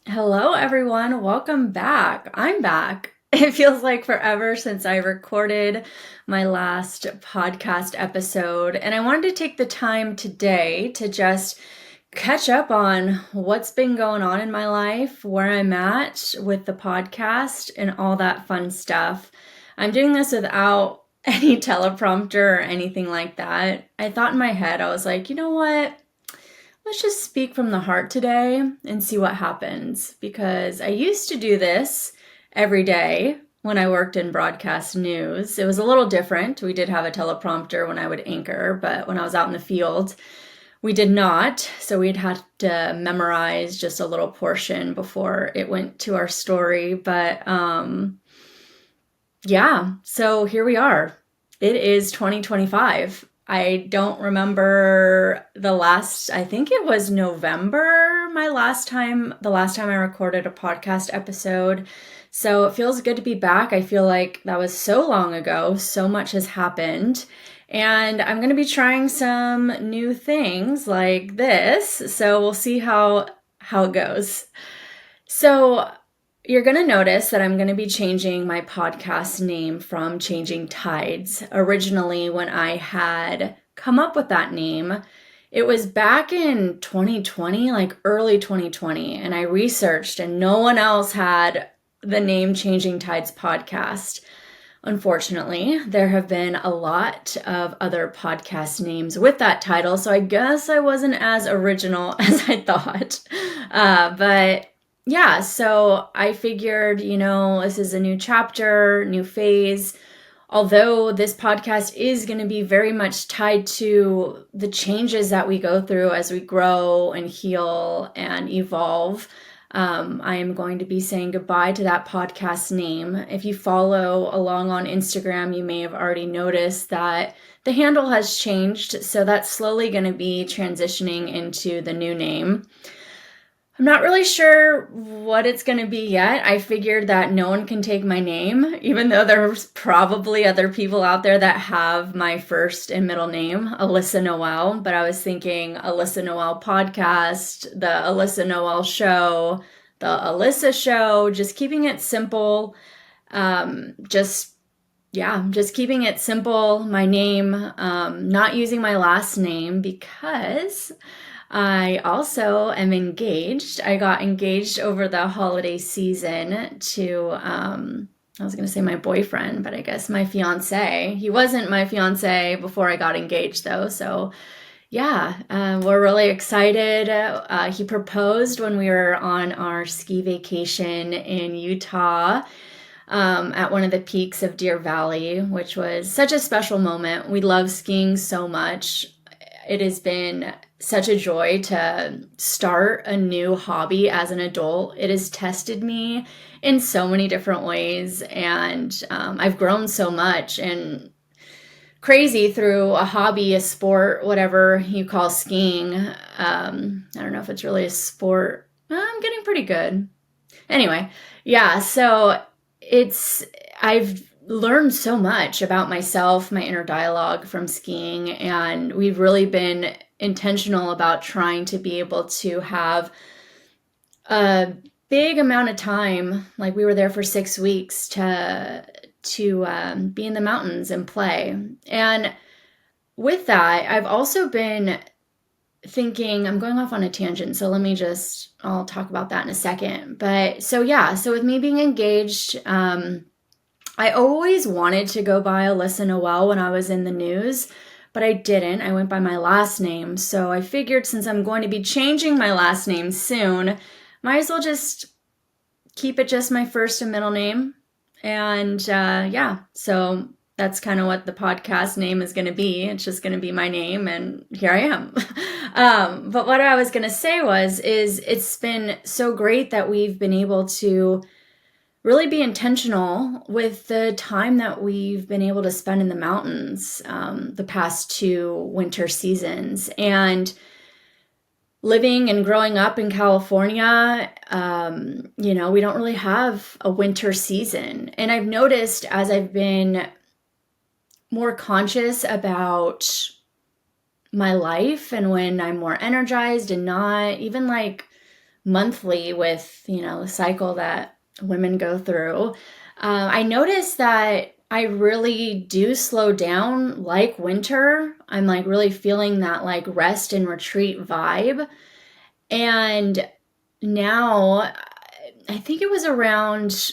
Hello, everyone. Welcome back. I'm back. It feels like forever since I recorded my last podcast episode, and I wanted to take the time today to just catch up on what's been going on in my life, where I'm at with the podcast, and all that fun stuff. I'm doing this without any teleprompter or anything like that. I thought in my head, I was like, you know what? Let's just speak from the heart today and see what happens. Because I used to do this every day when I worked in broadcast news. It was a little different. We did have a teleprompter when I would anchor, but when I was out in the field, we did not. So we'd have to memorize just a little portion before it went to our story. But yeah, so here we are. It is 2025. I don't remember I think it was November, the last time I recorded a podcast episode. So it feels good to be back. I feel like that was so long ago. So much has happened. And I'm going to be trying some new things like this. So we'll see how it goes. So you're going to notice that I'm going to be changing my podcast name from Changing Tides. Originally, when I had come up with that name, it was back in 2020, like early 2020, and I researched, and no one else had the name Changing Tides podcast. Unfortunately, there have been a lot of other podcast names with that title, so I guess I wasn't as original as I thought. But yeah, so I figured, this is a new chapter, new phase. Although this podcast is going to be very much tied to the changes that we go through as we grow and heal and evolve, I am going to be saying goodbye to that podcast name. If you follow along on Instagram, you may have already noticed that the handle has changed. So that's slowly going to be transitioning into the new name. I'm not really sure what it's going to be yet. I figured that no one can take my name, even though there's probably other people out there that have my first and middle name, Allyssa Noel. But I was thinking Allyssa Noel podcast, the Allyssa Noel show, the Allyssa show, just keeping it simple. Just keeping it simple. My name, not using my last name because I also am engaged. I got engaged over the holiday season to, I was going to say my boyfriend, but I guess my fiance. He wasn't my fiance before I got engaged, though. So, yeah, we're really excited. He proposed when we were on our ski vacation in Utah. At one of the peaks of Deer Valley, which was such a special moment. We love skiing so much. It has been such a joy to start a new hobby as an adult. It has tested me in so many different ways, and I've grown so much and crazy through a hobby, a sport, whatever you call skiing. I don't know if it's really a sport. I'm getting pretty good. Anyway, yeah, so I've learned so much about myself, my inner dialogue from skiing, and we've really been intentional about trying to be able to have a big amount of time. Like we were there for 6 weeks to be in the mountains and play. And with that, I've also been thinking, I'm going off on a tangent, so I'll talk about that in a second. But so yeah, so with me being engaged, I always wanted to go by Allyssa Noel when I was in the news, but I didn't. I went by my last name. So I figured since I'm going to be changing my last name soon, might as well just keep it just my first and middle name. And yeah, so that's kind of what the podcast name is going to be. It's just going to be my name, and here I am. But what I was going to say is it's been so great that we've been able to really be intentional with the time that we've been able to spend in the mountains the past 2 winter seasons. And living and growing up in California, we don't really have a winter season. And I've noticed as I've been more conscious about my life and when I'm more energized and not even like monthly with, the cycle that women go through, I noticed that I really do slow down like winter. I'm like really feeling that like rest and retreat vibe. And now I think it was around,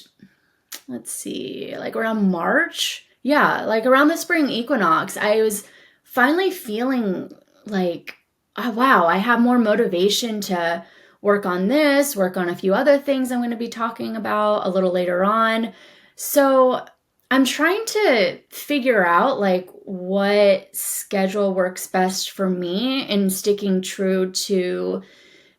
let's see, like around March. Yeah, like around the spring equinox, I was finally feeling like, oh, wow, I have more motivation to work on this, work on a few other things I'm going to be talking about a little later on. So I'm trying to figure out like what schedule works best for me and sticking true to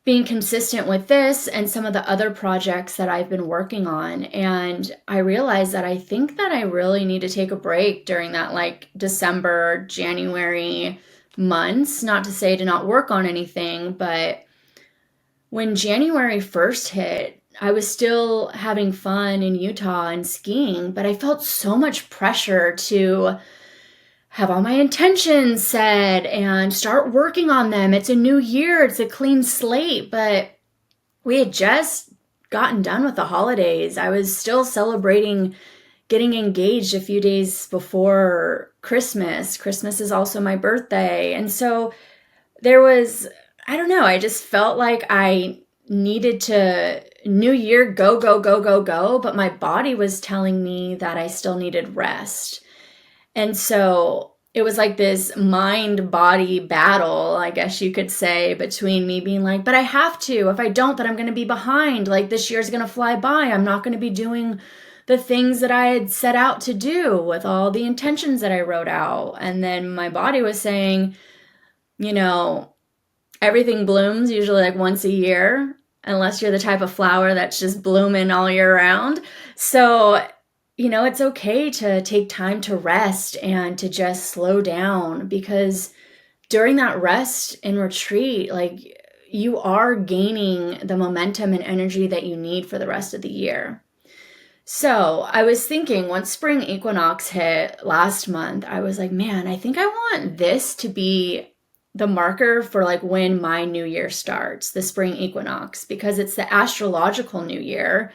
being consistent with this and some of the other projects that I've been working on. And I realized that I think that I really need to take a break during that like December, January months. Not to say to not work on anything, but when January first hit, I was still having fun in Utah and skiing, but I felt so much pressure to have all my intentions set and start working on them. It's a new year, it's a clean slate, but we had just gotten done with the holidays. I was still celebrating getting engaged a few days before Christmas. Christmas is also my birthday. And so there was, I don't know, I just felt like I needed to, new year, go, go, go, go, go. But my body was telling me that I still needed rest. And so it was like this mind body battle, I guess you could say, between me being like, but I have to. If I don't, then I'm going to be behind. Like this year's going to fly by. I'm not going to be doing the things that I had set out to do with all the intentions that I wrote out. And then my body was saying, you know, everything blooms usually like once a year, unless you're the type of flower that's just blooming all year round. So it's okay to take time to rest and to just slow down, because during that rest and retreat, like you are gaining the momentum and energy that you need for the rest of the year. So I was thinking once spring equinox hit last month, I was like, man, I think I want this to be the marker for like when my new year starts, the spring equinox, because it's the astrological new year.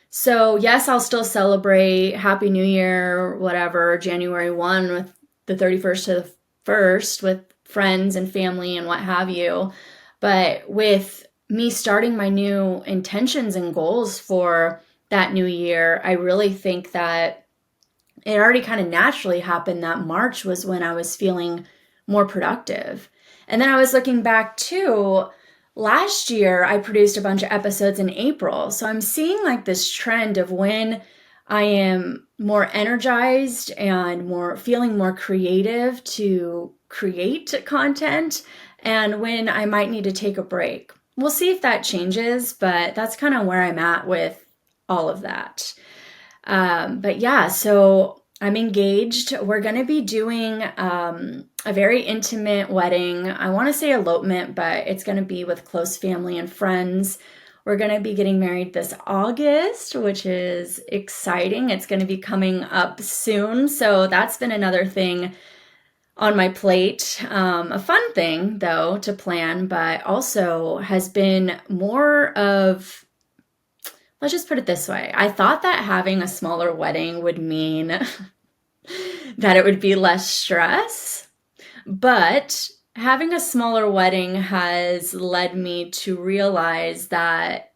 So yes, I'll still celebrate Happy New Year, whatever, January 1 with the 31st to the 1st with friends and family and what have you. But with me starting my new intentions and goals for that new year, I really think that it already kind of naturally happened that March was when I was feeling more productive. And then I was looking back too. Last year, I produced a bunch of episodes in April. So I'm seeing like this trend of when I am more energized and feeling more creative to create content, and when I might need to take a break. We'll see if that changes, but that's kind of where I'm at with all of that. But yeah, so I'm engaged. We're going to be doing a very intimate wedding. I want to say elopement, but it's going to be with close family and friends. We're going to be getting married this August, which is exciting. It's going to be coming up soon. So that's been another thing on my plate. A fun thing, though, to plan, but also has been more of, let's just put it this way. I thought that having a smaller wedding would mean that it would be less stress, but having a smaller wedding has led me to realize that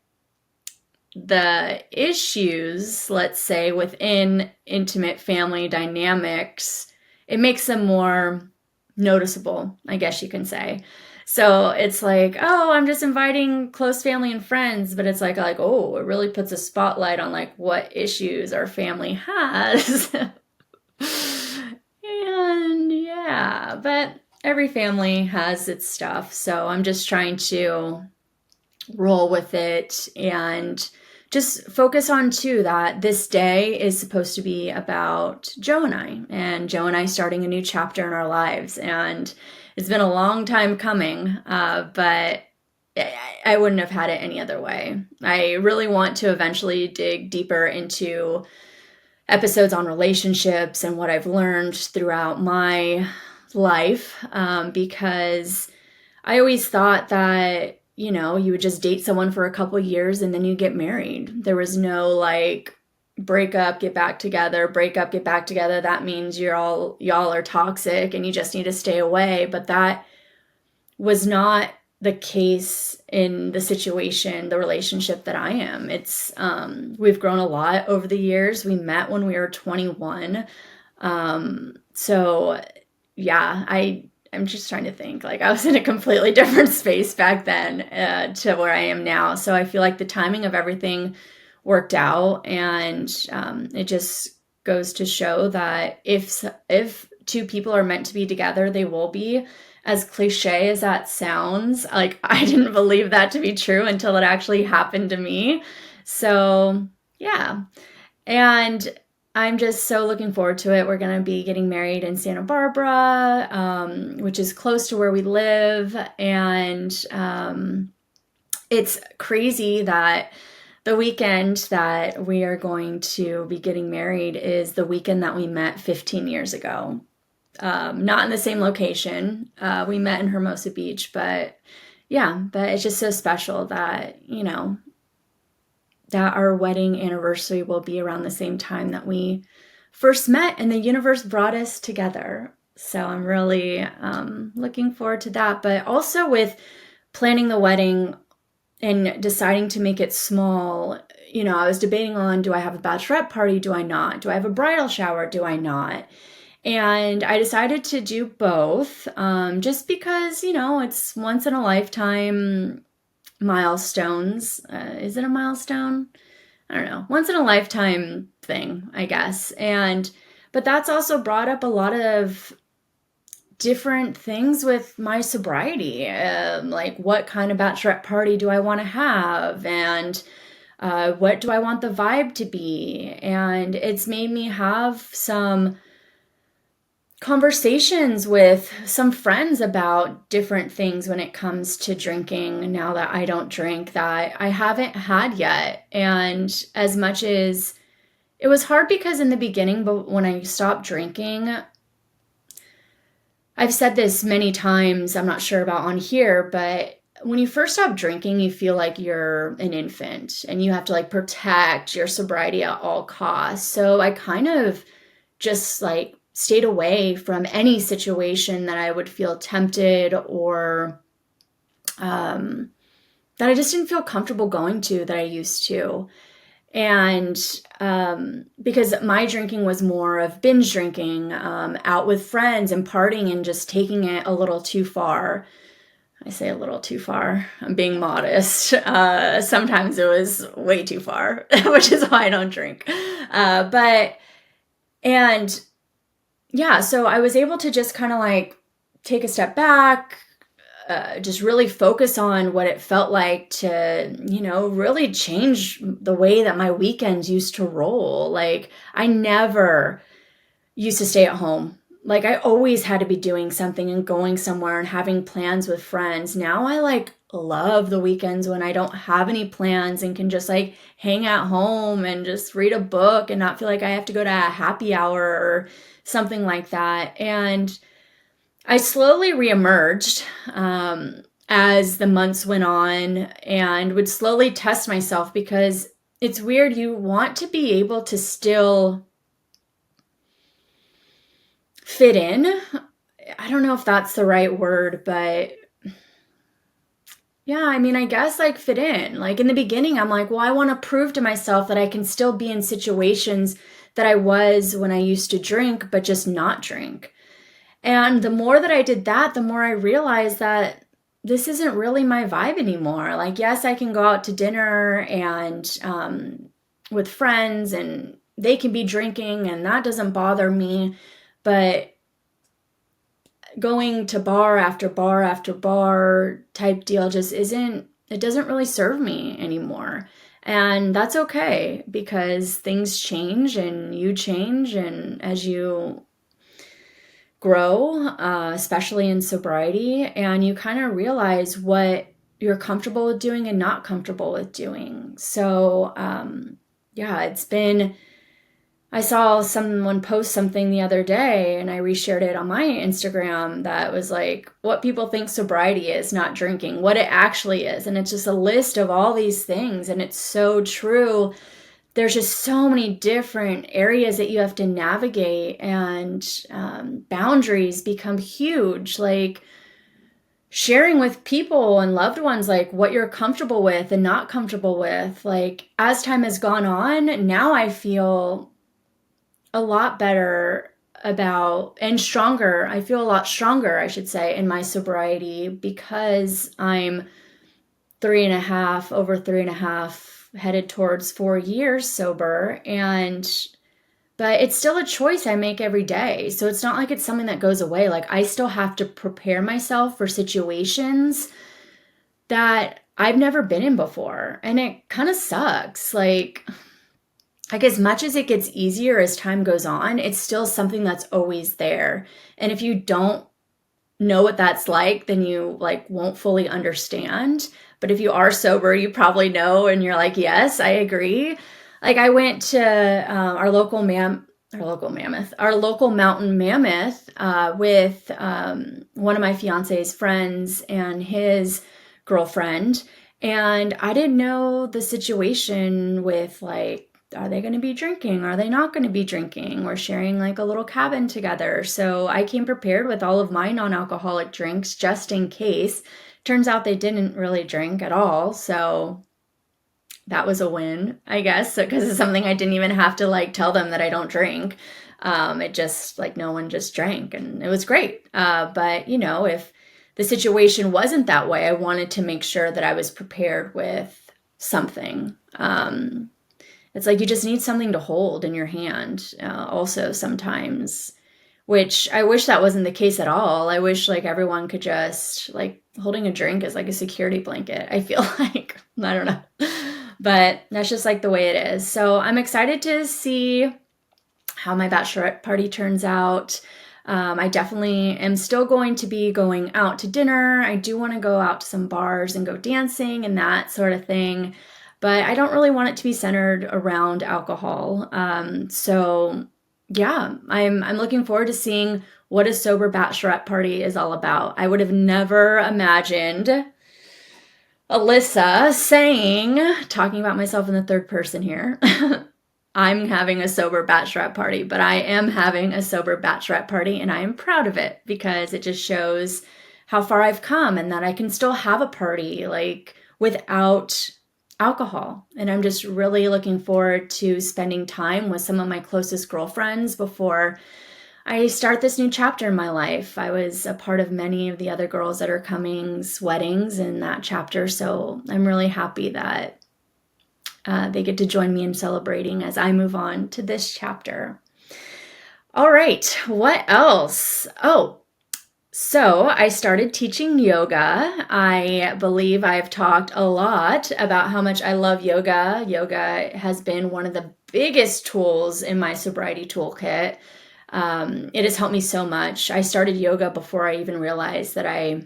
the issues, let's say, within intimate family dynamics, it makes them more noticeable, I guess you can say. So it's like, oh, I'm just inviting close family and friends, but it's like, oh, it really puts a spotlight on like what issues our family has. And yeah, but every family has its stuff. So I'm just trying to roll with it and just focus on too that this day is supposed to be about Joe and I starting a new chapter in our lives. And it's been a long time coming, but I wouldn't have had it any other way. I really want to eventually dig deeper into episodes on relationships and what I've learned throughout my life, because I always thought that, you would just date someone for a couple years and then you get married. There was no like break up, get back together, break up, get back together. That means y'all are toxic and you just need to stay away. But that was not the case in the situation, the relationship that I am. It's we've grown a lot over the years. We met when we were 21. So yeah, I'm just trying to think. Like I was in a completely different space back then to where I am now. So I feel like the timing of everything worked out, and it just goes to show that if two people are meant to be together, they will be. As cliche as that sounds, like I didn't believe that to be true until it actually happened to me. So yeah, and I'm just so looking forward to it. We're going to be getting married in Santa Barbara, which is close to where we live. And it's crazy that the weekend that we are going to be getting married is the weekend that we met 15 years ago. Not in the same location. We met in Hermosa Beach, but it's just so special that, that our wedding anniversary will be around the same time that we first met and the universe brought us together. So I'm really looking forward to that. But also with planning the wedding and deciding to make it small, I was debating on, do I have a bachelorette party? Do I not? Do I have a bridal shower? Do I not? And I decided to do both, just because, it's once in a lifetime milestones. Is it a milestone? I don't know. Once in a lifetime thing, I guess. But that's also brought up a lot of different things with my sobriety. Like what kind of bachelorette party do I want to have? And what do I want the vibe to be? And it's made me have some conversations with some friends about different things when it comes to drinking now that I don't drink that I haven't had yet. And as much as it was hard because in the beginning, but when I stopped drinking, I've said this many times, I'm not sure about on here, but when you first stop drinking, you feel like you're an infant and you have to like protect your sobriety at all costs. So I kind of just like stayed away from any situation that I would feel tempted or that I just didn't feel comfortable going to that I used to. And because my drinking was more of binge drinking, out with friends and partying and just taking it a little too far. I say a little too far. I'm being modest. Sometimes it was way too far, which is why I don't drink. So I was able to just kind of like take a step back, just really focus on what it felt like to, really change the way that my weekends used to roll. Like I never used to stay at home. Like I always had to be doing something and going somewhere and having plans with friends. Now I like love the weekends when I don't have any plans and can just like hang at home and just read a book and not feel like I have to go to a happy hour or something like that. And I slowly reemerged as the months went on and would slowly test myself because it's weird. You want to be able to still fit in. I don't know if that's the right word, but yeah, I mean, I guess like fit in. Like in the beginning, I'm like, well, I want to prove to myself that I can still be in situations that I was when I used to drink, but just not drink. And the more that I did that, the more I realized that this isn't really my vibe anymore. Like, yes, I can go out to dinner and with friends and they can be drinking and that doesn't bother me. But going to bar after bar after bar type deal just it doesn't really serve me anymore. And that's okay because things change and you change. And as you grow, especially in sobriety, and you kind of realize what you're comfortable with doing and not comfortable with doing. So, it's been I saw someone post something the other day and I reshared it on my Instagram that was like what people think sobriety is, not drinking, what it actually is. And it's just a list of all these things. And it's so true. There's just so many different areas that you have to navigate, and boundaries become huge. Like sharing with people and loved ones, like what you're comfortable with and not comfortable with. Like as time has gone on, now I feel a lot better about and stronger. I feel a lot stronger, I should say, in my sobriety because I'm over 3.5, headed towards 4 years sober. But it's still a choice I make every day. So it's not like it's something that goes away. Like I still have to prepare myself for situations that I've never been in before. And it kind of sucks. Like as much as it gets easier as time goes on, it's still something that's always there. And if you don't know what that's like, then you like won't fully understand. But if you are sober, you probably know and you're like, yes, I agree. Like I went to our local mountain mammoth with one of my fiance's friends and his girlfriend. And I didn't know the situation with like, are they going to be drinking? Are they not going to be drinking? We're sharing like a little cabin together. So I came prepared with all of my non-alcoholic drinks just in case. Turns out they didn't really drink at all. So that was a win, I guess, because it's something I didn't even have to like tell them that I don't drink. It just like no one just drank and it was great. But you know, if the situation wasn't that way, I wanted to make sure that I was prepared with something. It's like you just need something to hold in your hand also sometimes, which I wish that wasn't the case at all. I wish like everyone could just like holding a drink is like a security blanket. I feel like, I don't know, but that's just like the way it is. So I'm excited to see how my bachelorette party turns out. I definitely am still going to be going out to dinner. I do want to go out to some bars and go dancing and that sort of thing. But I don't really want it to be centered around alcohol. So yeah, I'm looking forward to seeing what a sober bachelorette party is all about. I would have never imagined Allyssa talking about myself in the third person here. I'm having a sober bachelorette party, but I am having a sober bachelorette party and I am proud of it because it just shows how far I've come and that I can still have a party like without alcohol. And I'm just really looking forward to spending time with some of my closest girlfriends before I start this new chapter in my life. I was a part of many of the other girls that are coming's weddings in that chapter. So I'm really happy that they get to join me in celebrating as I move on to this chapter. All right, what else? So I started teaching yoga. I believe I've talked a lot about how much I love yoga. Yoga has been one of the biggest tools in my sobriety toolkit. It has helped me so much. I started yoga before I even realized that I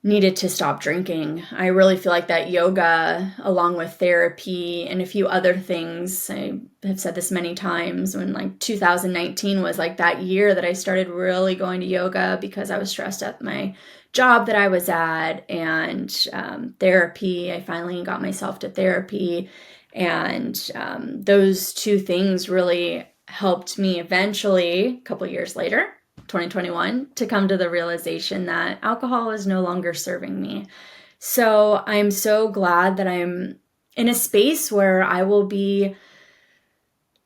needed to stop drinking. I really feel like that yoga, along with therapy and a few other things, I have said this many times, when like 2019 was like that year that I started really going to yoga because I was stressed at my job that I was at, and therapy. I finally got myself to therapy, and those two things really helped me eventually, a couple years later, 2021, to come to the realization that alcohol is no longer serving me. So I'm so glad that I'm in a space where I will be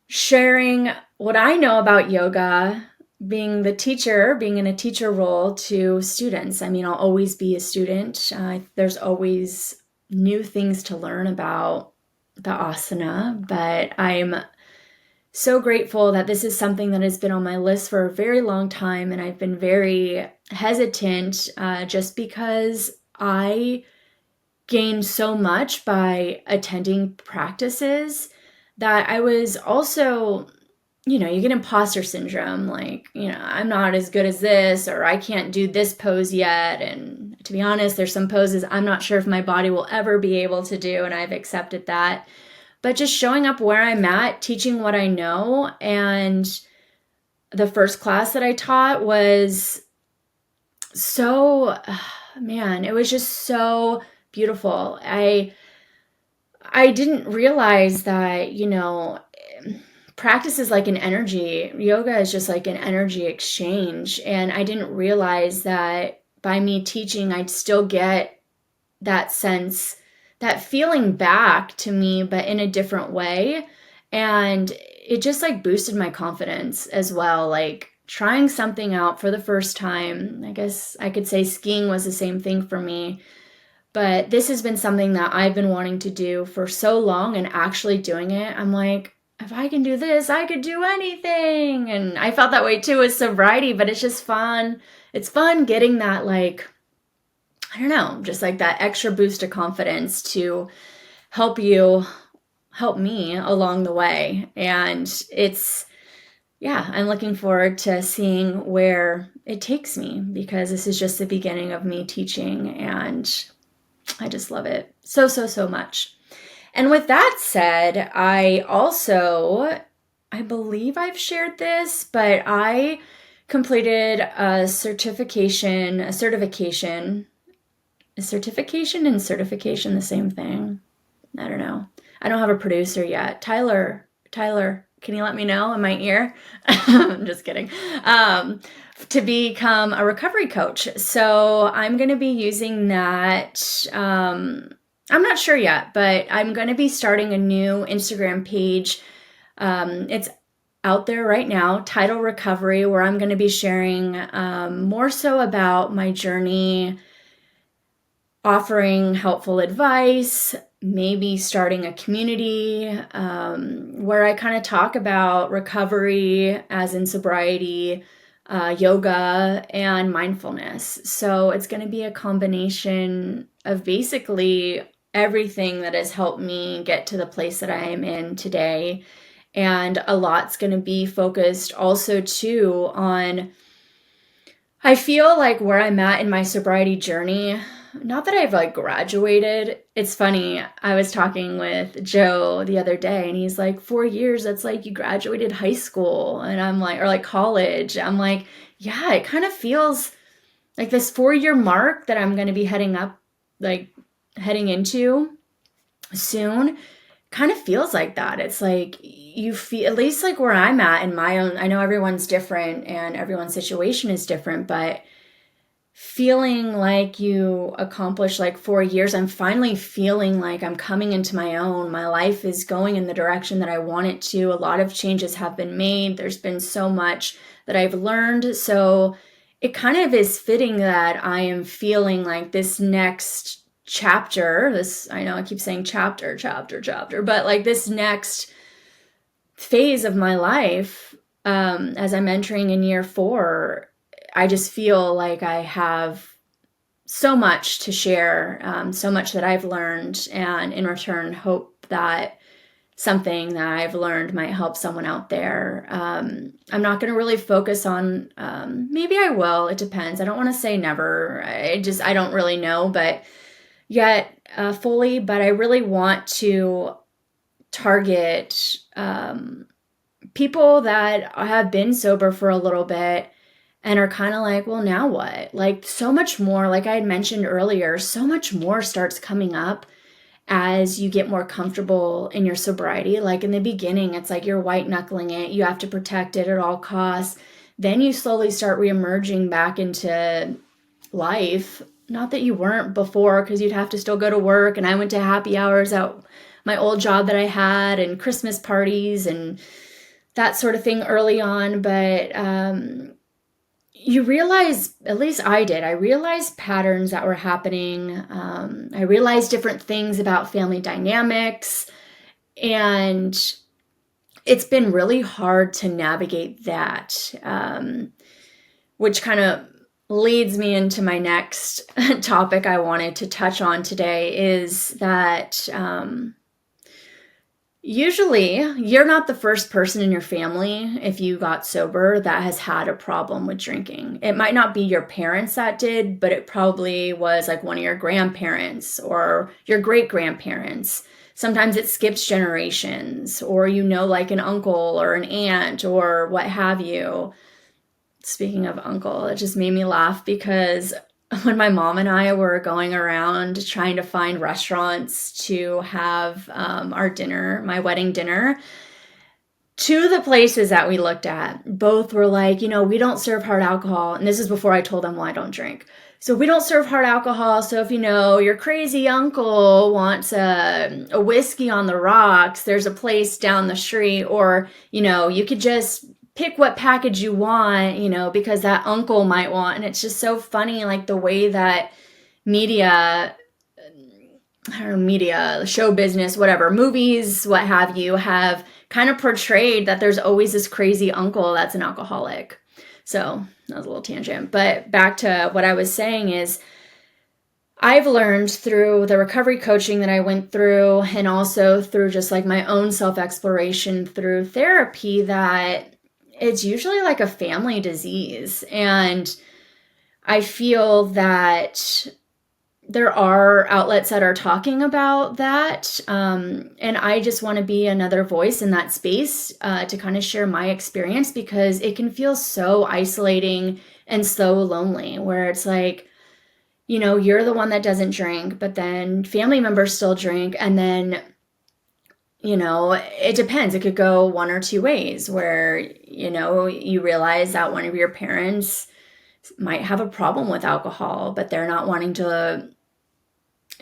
sharing what I know about yoga, being the teacher, being in a teacher role to students. I mean, I'll always be a student. There's always new things to learn about the asana, but I'm so grateful that this is something that has been on my list for a very long time, and I've been very hesitant just because I gained so much by attending practices that I was also, you get imposter syndrome, like, I'm not as good as this, or I can't do this pose yet. And to be honest, there's some poses I'm not sure if my body will ever be able to do, and I've accepted that. but just showing up where I'm at, teaching what I know. And the first class that I taught was so, man, it was just so beautiful. I didn't realize that, practice is like an energy. Yoga is just like an energy exchange. And I didn't realize that by me teaching, I'd still get that sense, that feeling back to me, but in a different way. And it just like boosted my confidence as well. Like trying something out for the first time. I guess I could say skiing was the same thing for me. But this has been something that I've been wanting to do for so long, and actually doing it, I'm like, if I can do this, I could do anything. And I felt that way too with sobriety, but it's just fun. It's fun getting that, like, I don't know, just like that extra boost of confidence to help me along the way. And I'm looking forward to seeing where it takes me, because this is just the beginning of me teaching, and I just love it so, so, so much. And with that said, I believe I've shared this, but I completed a certification and certification the same thing? I don't know. I don't have a producer yet. Tyler, can you let me know in my ear? I'm just kidding. To become a recovery coach. So I'm going to be using that. I'm not sure yet, but I'm going to be starting a new Instagram page. It's out there right now, Title Recovery, where I'm going to be sharing more so about my journey, offering helpful advice, maybe starting a community where I kind of talk about recovery, as in sobriety, yoga, and mindfulness. So it's going to be a combination of basically everything that has helped me get to the place that I am in today. And a lot's going to be focused also too on, I feel like where I'm at in my sobriety journey, not that I've like graduated. It's funny. I was talking with Joe the other day, and he's like, 4 years, that's like you graduated high school. And I'm like, or like college. I'm like, yeah, it kind of feels like this 4-year mark that I'm going to be heading into soon kind of feels like that. It's like you feel, at least like where I'm at in my own, I know everyone's different and everyone's situation is different, but feeling like you accomplished like 4 years, I'm finally feeling like I'm coming into my own. My life is going in the direction that I want it to. A lot of changes have been made. There's been so much that I've learned. So it kind of is fitting that I am feeling like this next chapter, I know I keep saying chapter, but like this next phase of my life, as I'm entering in year 4, I just feel like I have so much to share, so much that I've learned, and in return, hope that something that I've learned might help someone out there. I'm not going to really focus on, maybe I will, it depends. I don't want to say never. I don't really know, but yet fully, but I really want to target people that have been sober for a little bit and are kind of like, well, now what? Like so much more, like I had mentioned earlier, so much more starts coming up as you get more comfortable in your sobriety. Like in the beginning, it's like you're white knuckling it. You have to protect it at all costs. Then you slowly start reemerging back into life. Not that you weren't before, because you'd have to still go to work. And I went to happy hours at my old job that I had, and Christmas parties and that sort of thing early on. But you realize, at least I did, I realized patterns that were happening. I realized different things about family dynamics, and it's been really hard to navigate that, which kind of leads me into my next topic I wanted to touch on today, is that usually you're not the first person in your family, if you got sober, that has had a problem with drinking. It might not be your parents that did, but it probably was like one of your grandparents or your great grandparents. sometimes it skips generations, or like an uncle or an aunt or what have you. Speaking of uncle, it just made me laugh because when my mom and I were going around trying to find restaurants to have our dinner, my wedding dinner, two of the places that we looked at, both were like, we don't serve hard alcohol. And this is before I told them, well, I don't drink. So we don't serve hard alcohol. So if your crazy uncle wants a whiskey on the rocks, there's a place down the street, or, you could just pick what package you want, because that uncle might want. And it's just so funny, like the way that media, show business, whatever, movies, what have you, have kind of portrayed that there's always this crazy uncle that's an alcoholic. So that was a little tangent. But back to what I was saying is, I've learned through the recovery coaching that I went through, and also through just like my own self-exploration through therapy, that it's usually like a family disease. And I feel that there are outlets that are talking about that. And I just want to be another voice in that space to kind of share my experience, because it can feel so isolating and so lonely, where it's like, you're the one that doesn't drink, but then family members still drink. And then, it depends. It could go one or two ways, where, you realize that one of your parents might have a problem with alcohol, but they're not wanting to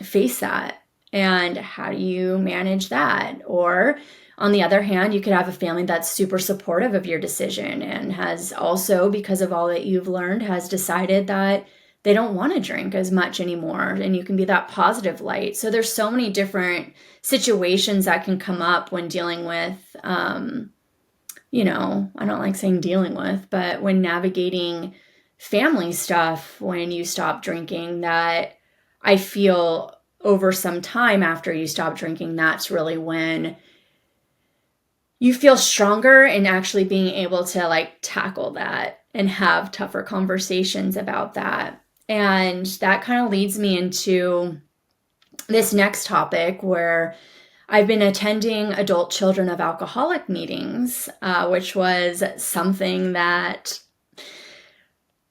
face that. And how do you manage that? Or on the other hand, you could have a family that's super supportive of your decision and has also, because of all that you've learned, has decided that they don't want to drink as much anymore, and you can be that positive light. So there's so many different situations that can come up when dealing with, I don't like saying dealing with, but when navigating family stuff, when you stop drinking, that I feel over some time after you stop drinking, that's really when you feel stronger in actually being able to like tackle that and have tougher conversations about that. And that kind of leads me into this next topic, where I've been attending adult children of alcoholic meetings, which was something that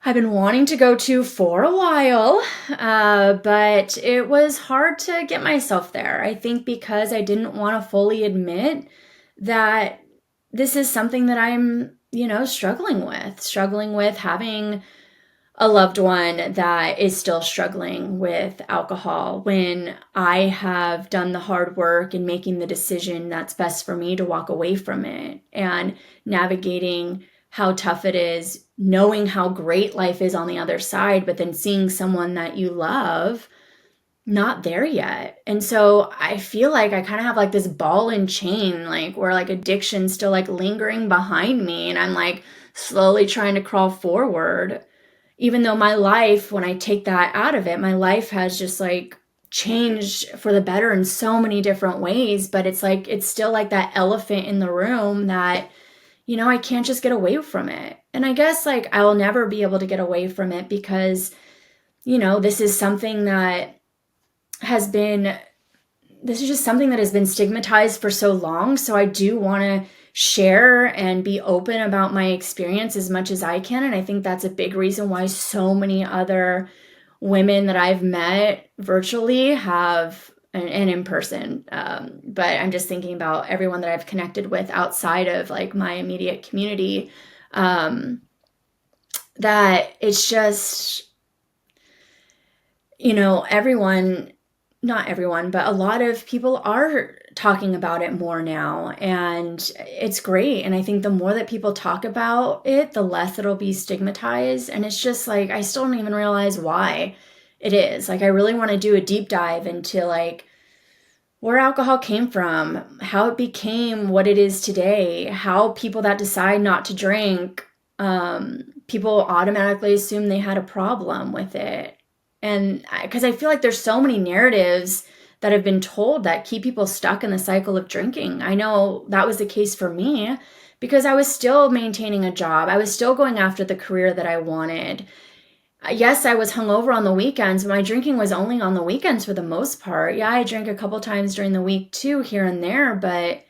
I've been wanting to go to for a while, but it was hard to get myself there. I think because I didn't want to fully admit that this is something that I'm, struggling with having a loved one that is still struggling with alcohol, when I have done the hard work in making the decision that's best for me to walk away from it, and navigating how tough it is, knowing how great life is on the other side, but then seeing someone that you love not there yet. And so I feel like I kind of have like this ball and chain, like where like addiction's still like lingering behind me, and I'm like slowly trying to crawl forward. Even though my life, when I take that out of it, my life has just like changed for the better in so many different ways. But it's like, it's still like that elephant in the room that, I can't just get away from it. And I guess like I will never be able to get away from it, because, this is something that this is just something that has been stigmatized for so long. So I do want to share and be open about my experience as much as I can. And I think that's a big reason why so many other women that I've met virtually have, and in person, but I'm just thinking about everyone that I've connected with outside of like my immediate community, that it's just, not everyone, but a lot of people are talking about it more now, and it's great. And I think the more that people talk about it, the less it'll be stigmatized. And it's just like, I still don't even realize why it is. Like, I really want to do a deep dive into like where alcohol came from, how it became what it is today, how people that decide not to drink, people automatically assume they had a problem with it. And because I feel like there's so many narratives that have been told that keep people stuck in the cycle of drinking. I know that was the case for me, because I was still maintaining a job. I was still going after the career that I wanted. yes, I was hungover on the weekends, but my drinking was only on the weekends for the most part. Yeah, I drank a couple times during the week too, here and there, but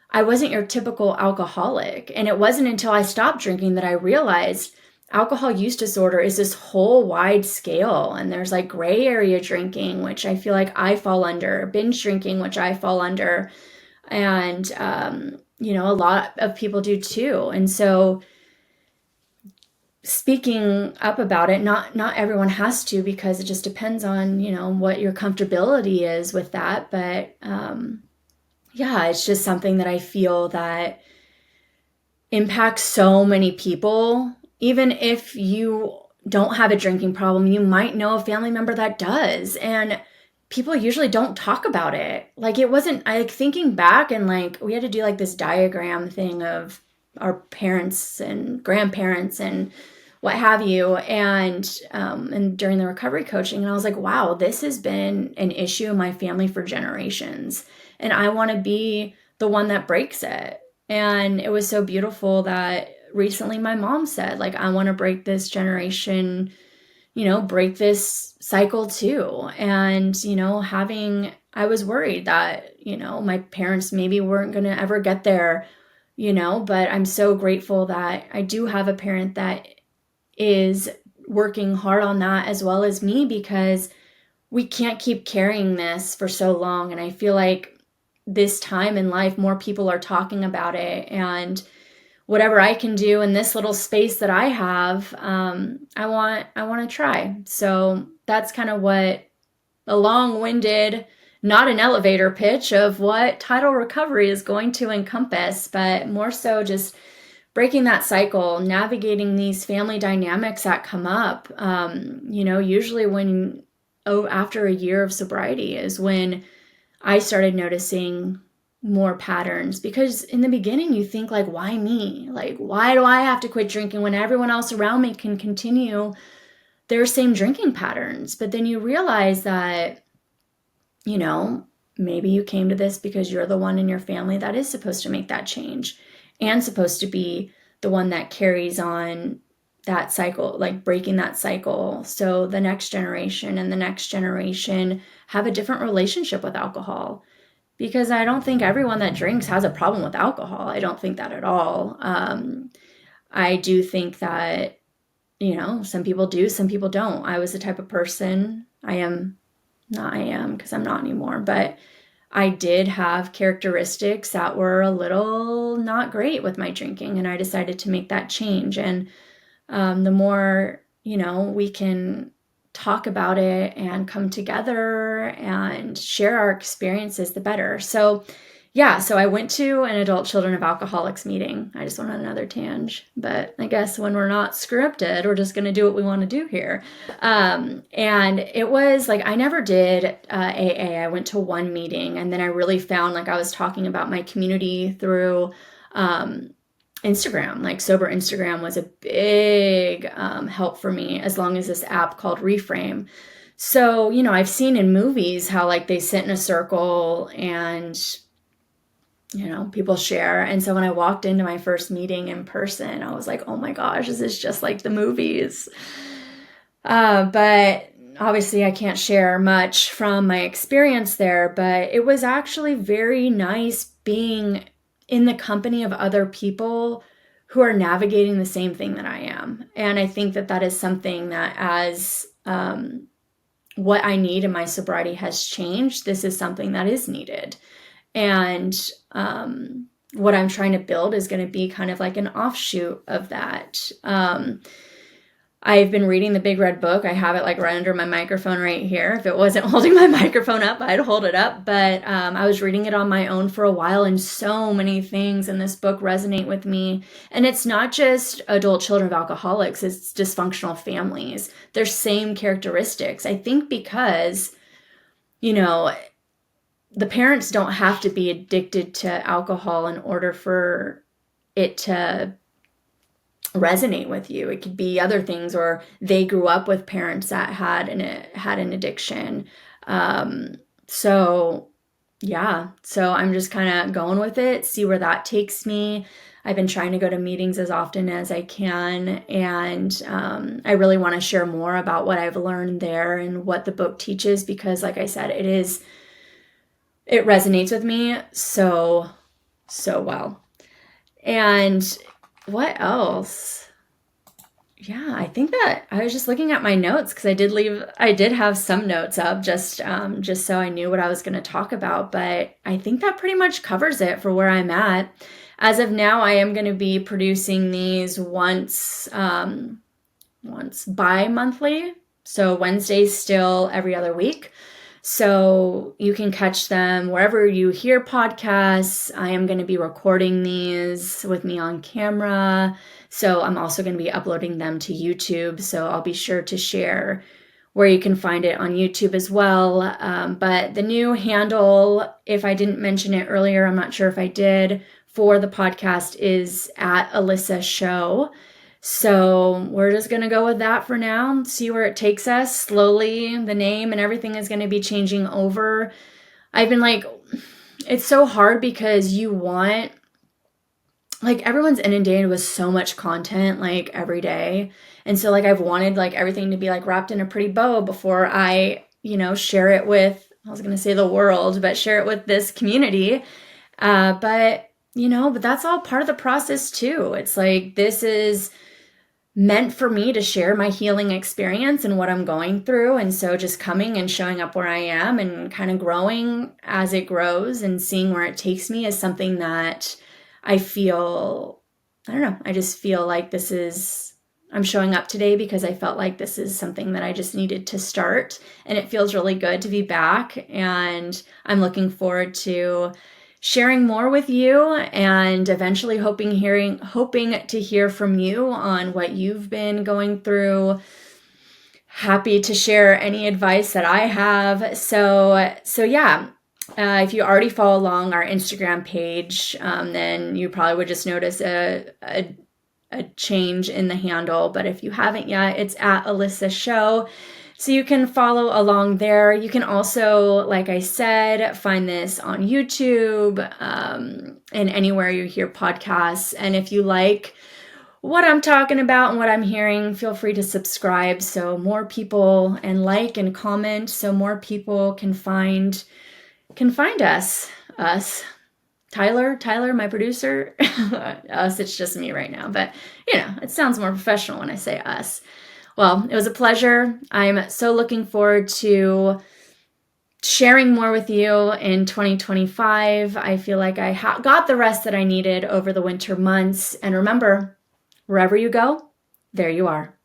I wasn't your typical alcoholic. And it wasn't until I stopped drinking that I realized alcohol use disorder is this whole wide scale. And there's like gray area drinking, which I feel like I fall under, binge drinking, which I fall under. And, a lot of people do too. And so, speaking up about it, not everyone has to, because it just depends on what your comfortability is with that. But yeah, it's just something that I feel that impacts so many people. Even if you don't have a drinking problem, you might know a family member that does, and people usually don't talk about it. Like, it wasn't, like, thinking back, and like we had to do like this diagram thing of our parents and grandparents and what have you, and during the recovery coaching, and I was like, wow, this has been an issue in my family for generations, and I want to be the one that breaks it. And it was so beautiful that recently my mom said, like, I want to break this generation, break this cycle too. And I was worried that my parents maybe weren't going to ever get there, but I'm so grateful that I do have a parent that is working hard on that as well as me, because we can't keep carrying this for so long. And I feel like this time in life, more people are talking about it. And whatever I can do in this little space that I have, I want to try. So that's kind of what a long-winded, not an elevator pitch of what Tidal Recovery is going to encompass, but more so just breaking that cycle, navigating these family dynamics that come up. Usually after a year of sobriety is when I started noticing more patterns, because in the beginning you think, like, why me? Like, why do I have to quit drinking when everyone else around me can continue their same drinking patterns? But then you realize that, maybe you came to this because you're the one in your family that is supposed to make that change and supposed to be the one that carries on that cycle, like breaking that cycle. So the next generation and the next generation have a different relationship with alcohol, because I don't think everyone that drinks has a problem with alcohol. I don't think that at all. I do think that, some people do, some people don't. I was the type of person, I am because I'm not anymore, but I did have characteristics that were a little not great with my drinking, and I decided to make that change. And the more, we can talk about it and come together and share our experiences, the better. So, yeah, so I went to an adult children of alcoholics meeting. I just went on another tangent, but I guess when we're not scripted, we're just going to do what we want to do here. And it was like, I never did AA. I went to one meeting, and then I really found, like, I was talking about my community through Instagram. Like, sober Instagram was a big help for me, as long as this app called Reframe. So, I've seen in movies how, like, they sit in a circle and people share. And so when I walked into my first meeting in person, I was like, oh my gosh, this is just like the movies. But obviously I can't share much from my experience there, but it was actually very nice being in the company of other people who are navigating the same thing that I am. And I think that that is something that, as what I need in my sobriety has changed, this is something that is needed. And what I'm trying to build is going to be kind of like an offshoot of that. I've been reading the Big Red Book. I have it like right under my microphone right here. If it wasn't holding my microphone up, I'd hold it up. But I was reading it on my own for a while, and so many things in this book resonate with me. And it's not just adult children of alcoholics, it's dysfunctional families. They're same characteristics. I think because, the parents don't have to be addicted to alcohol in order for it to resonate with you. It could be other things, or they grew up with parents that had an addiction. So yeah, so I'm just kind of going with it, see where that takes me. I've been trying to go to meetings as often as I can, and I really want to share more about what I've learned there and what the book teaches because, like I said, it resonates with me so well. And what else? Yeah, I think that I was just looking at my notes because I did have some notes up just so I knew what I was going to talk about, but I think that pretty much covers it for where I'm at. As of now, I am going to be producing these once bi-monthly. So Wednesdays still every other week. So you can catch them wherever you hear podcasts. I am going to be recording these with me on camera. So I'm also going to be uploading them to YouTube. So I'll be sure to share where you can find it on YouTube as well. But the new handle, if I didn't mention it earlier, I'm not sure if I did, for the podcast is at Allyssa Show. So we're just going to go with that for now, see where it takes us. Slowly, the name and everything is going to be changing over. I've been like, it's so hard because you want, like, everyone's inundated with so much content, like, every day. And so, like, I've wanted, like, everything to be, like, wrapped in a pretty bow before I, share it with, I was going to say the world, but share it with this community. But that's all part of the process too. It's like, this is meant for me to share my healing experience and what I'm going through. And so just coming and showing up where I am and kind of growing as it grows and seeing where it takes me is something that I feel, I don't know, I just feel like I'm showing up today because I felt like this is something that I just needed to start. And it feels really good to be back. And I'm looking forward to sharing more with you and eventually hoping to hear from you on what you've been going through. Happy to share any advice that I have. So yeah. If you already follow along our Instagram page, then you probably would just notice a change in the handle. But if you haven't yet, it's at Allyssa Show. So you can follow along there. You can also, like I said, find this on YouTube and anywhere you hear podcasts. And if you like what I'm talking about and what I'm hearing, feel free to subscribe so more people, and like and comment so more people can find us. Tyler, my producer. Us, it's just me right now. But, it sounds more professional when I say us. Well, it was a pleasure. I'm so looking forward to sharing more with you in 2025. I feel like I got the rest that I needed over the winter months. And remember, wherever you go, there you are.